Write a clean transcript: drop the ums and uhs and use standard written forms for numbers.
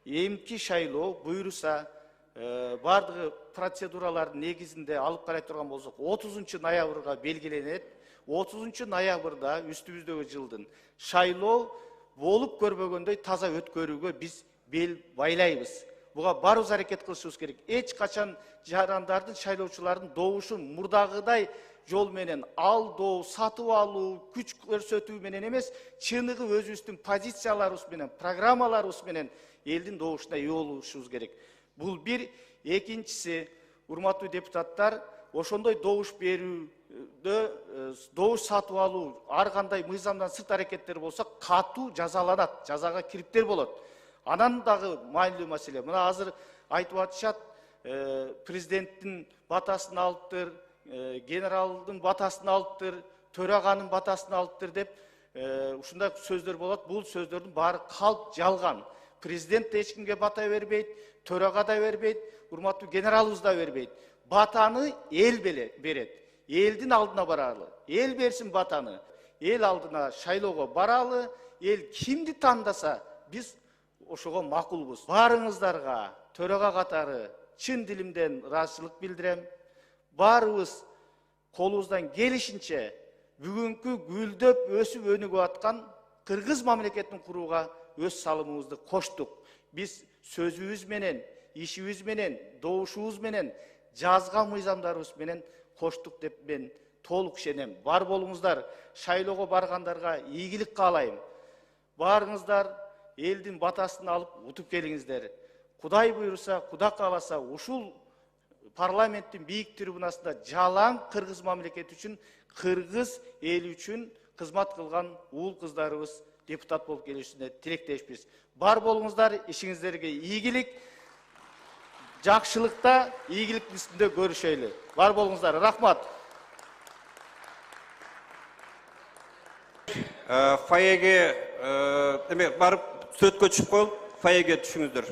эмки шайлоо буйруса бардыгы процедуралардын негизинде алып карай турган болсок 30 ноябрга белгиленет. 30 ноябрда үстүбүздөгү жылдын шайлоо болуп көрбөгөндөй таза өткөрүүгө биз бел байлайбыз. Буга барыбыз аракет кылышыбыз керек. Эч качан жарандардын, шайлоочулардын добушун мурдагыдай жол менен алдоо, сатып алуу, күч көрсөтүү менен эмес, чыныгы өзүбүздүн позицияларыбыз менен, программаларыбыз менен элдин добушуна ээ болушубуз керек. Бул бир. Экинчиси, урматтуу депутаттар, ошондой добуш берүүдө, добуш сатып алуу, ар кандай мыйзамдан сырт аракеттер болсо катуу жазаланат, жазага кириптер болот. Анан дагы маанилүү маселе. Мына азыр айтып атышат, президенттин батасын алыптыр, генералдын батасын алыптыр, төраганын батасын алыптыр деп ушундай сөздөр болот. Бул сөздөрдүн баары калп, жалган. Президент эч кимге бата бербейт, төрага да бербейт, урматтуу генералыбыз да бербейт. Батаны эл берет. Элдин алдына баралы. Эл берсин батаны. Эл алдына шайлоого баралы. Эл кимди тандаса, биз ошого макулбуз. Баарыңыздарга төрага катары чын дилимден ыраазычылык билдирем. Баарыбыз колубуздан келишинче бүгүнкү гүлдөп өсүп өнүгүп аткан кыргыз мамлекетин курууга өз салымыбызды коштук. Биз сөзүбүз менен, ишибиз менен, добушубуз менен, жазган мыйзамдарыбыз менен коштук деп мен толук ишенем. Бар болуңуздар, шайлоого баргандарга ийгилик каалайм. Баарыңыздар элдин батасын алып утуп келиңиздер. Кудай буйруса, Куда кааласа, ушул парламенттин бийик трибунасында жалаң кыргыз мамлекети үчүн, кыргыз эли үчүн кызмат кылган уул кыздарыбыз депутат болуп келишине тилектешпиз. Бар болуңуздар, ишиңиздерге ийгилик, жакшылыкта, ийгиликтин үстүндө көрүшөйлү. Бар болуңуздар, рахмат. Фойеге барып сөткө чыгып коюп, фойеге түшүңүздөр.